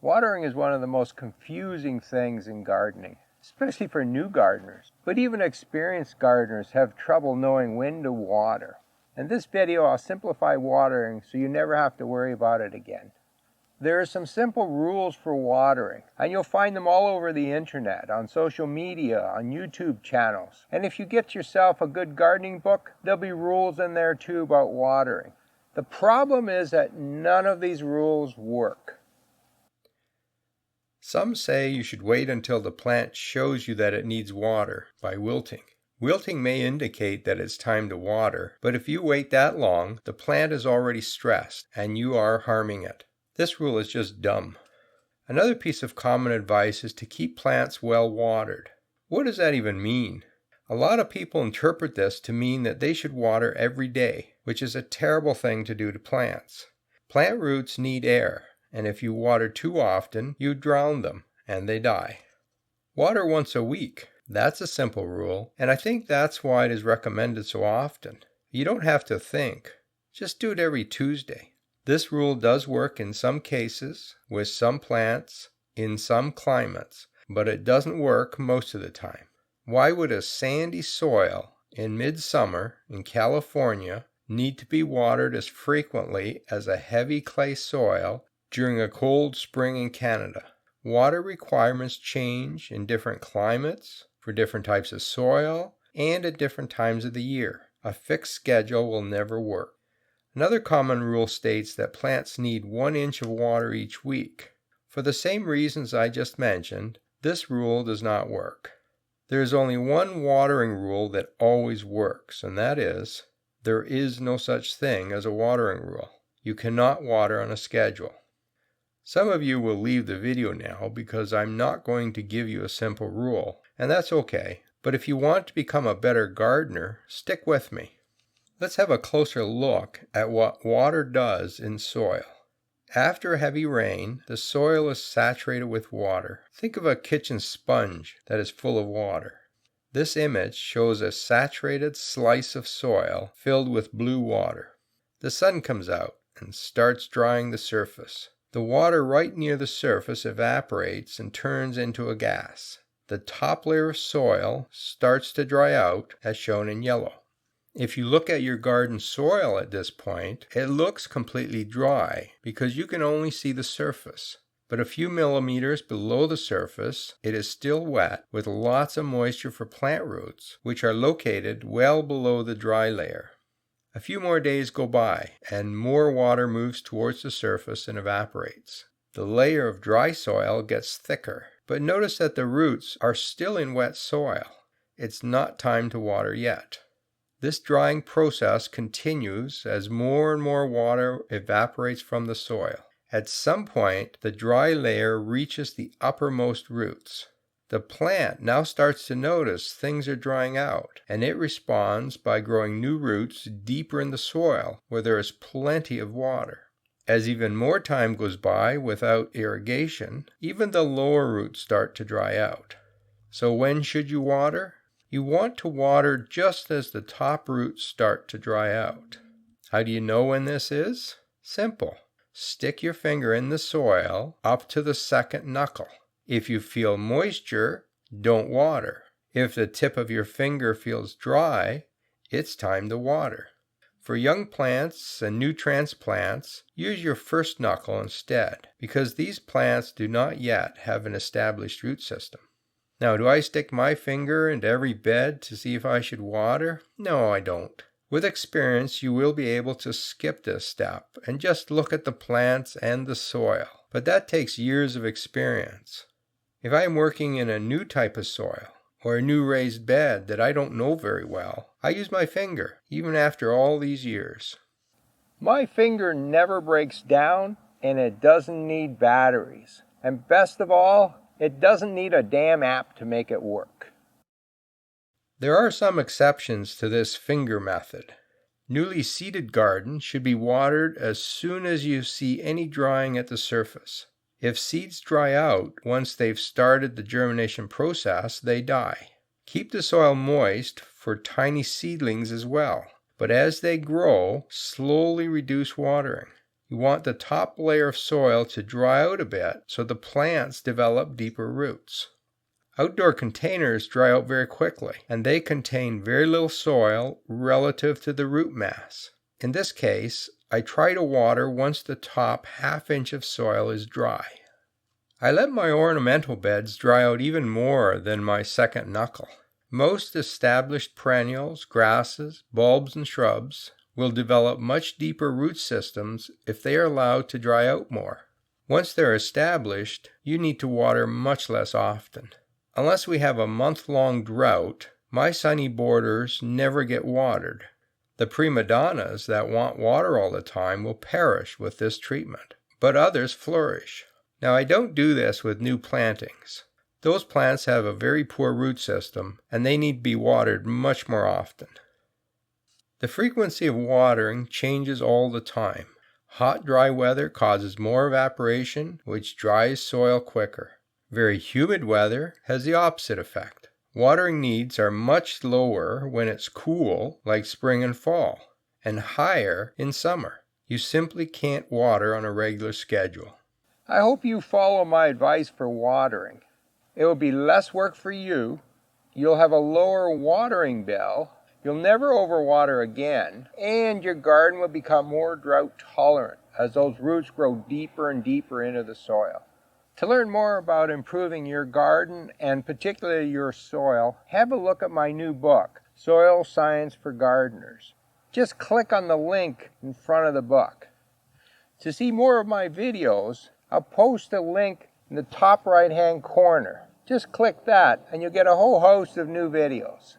Watering is one of the most confusing things in gardening, especially for new gardeners. But even experienced gardeners have trouble knowing when to water. In this video, I'll simplify watering so you never have to worry about it again. There are some simple rules for watering, and you'll find them all over the internet, on social media, on YouTube channels. And if you get yourself a good gardening book, there'll be rules in there too about watering. The problem is that none of these rules work. Some say you should wait until the plant shows you that it needs water by wilting. Wilting may indicate that it's time to water, but if you wait that long, the plant is already stressed and you are harming it. This rule is just dumb. Another piece of common advice is to keep plants well watered. What does that even mean? A lot of people interpret this to mean that they should water every day, which is a terrible thing to do to plants. Plant roots need air, and if you water too often, you drown them, and they die. Water once a week. That's a simple rule, and I think that's why it is recommended so often. You don't have to think. Just do it every Tuesday. This rule does work in some cases, with some plants, in some climates, but it doesn't work most of the time. Why would a sandy soil in midsummer in California need to be watered as frequently as a heavy clay soil during a cold spring in Canada? Water requirements change in different climates, for different types of soil, and at different times of the year. A fixed schedule will never work. Another common rule states that plants need 1 inch of water each week. For the same reasons I just mentioned, this rule does not work. There is only one watering rule that always works, and that is, there is no such thing as a watering rule. You cannot water on a schedule. Some of you will leave the video now because I'm not going to give you a simple rule, and that's okay. But if you want to become a better gardener, stick with me. Let's have a closer look at what water does in soil. After a heavy rain, the soil is saturated with water. Think of a kitchen sponge that is full of water. This image shows a saturated slice of soil filled with blue water. The sun comes out and starts drying the surface. The water right near the surface evaporates and turns into a gas. The top layer of soil starts to dry out, as shown in yellow. If you look at your garden soil at this point, it looks completely dry because you can only see the surface. But a few millimeters below the surface, it is still wet with lots of moisture for plant roots, which are located well below the dry layer. A few more days go by, and more water moves towards the surface and evaporates. The layer of dry soil gets thicker, but notice that the roots are still in wet soil. It's not time to water yet. This drying process continues as more and more water evaporates from the soil. At some point, the dry layer reaches the uppermost roots. The plant now starts to notice things are drying out, and it responds by growing new roots deeper in the soil where there is plenty of water. As even more time goes by without irrigation, even the lower roots start to dry out. So when should you water? You want to water just as the top roots start to dry out. How do you know when this is? Simple. Stick your finger in the soil up to the second knuckle. If you feel moisture, don't water. If the tip of your finger feels dry, it's time to water. For young plants and new transplants, use your first knuckle instead, because these plants do not yet have an established root system. Now, do I stick my finger into every bed to see if I should water? No, I don't. With experience, you will be able to skip this step and just look at the plants and the soil. But that takes years of experience. If I am working in a new type of soil, or a new raised bed that I don't know very well, I use my finger, even after all these years. My finger never breaks down, and it doesn't need batteries. And best of all, it doesn't need a damn app to make it work. There are some exceptions to this finger method. Newly seeded gardens should be watered as soon as you see any drying at the surface. If seeds dry out once they've started the germination process, they die. Keep the soil moist for tiny seedlings as well, but as they grow, slowly reduce watering. You want the top layer of soil to dry out a bit so the plants develop deeper roots. Outdoor containers dry out very quickly, and they contain very little soil relative to the root mass. In this case, I try to water once the top half-inch of soil is dry. I let my ornamental beds dry out even more than my second knuckle. Most established perennials, grasses, bulbs, and shrubs will develop much deeper root systems if they are allowed to dry out more. Once they're established, you need to water much less often. Unless we have a month-long drought, my sunny borders never get watered. The prima donnas that want water all the time will perish with this treatment, but others flourish. Now, I don't do this with new plantings. Those plants have a very poor root system, and they need to be watered much more often. The frequency of watering changes all the time. Hot, dry weather causes more evaporation, which dries soil quicker. Very humid weather has the opposite effect. Watering needs are much lower when it's cool, like spring and fall, and higher in summer. You simply can't water on a regular schedule. I hope you follow my advice for watering. It will be less work for you, you'll have a lower watering bill, you'll never overwater again, and your garden will become more drought tolerant as those roots grow deeper and deeper into the soil. To learn more about improving your garden and particularly your soil, have a look at my new book, Soil Science for Gardeners. Just click on the link in front of the book. To see more of my videos, I'll post a link in the top right-hand corner. Just click that and you'll get a whole host of new videos.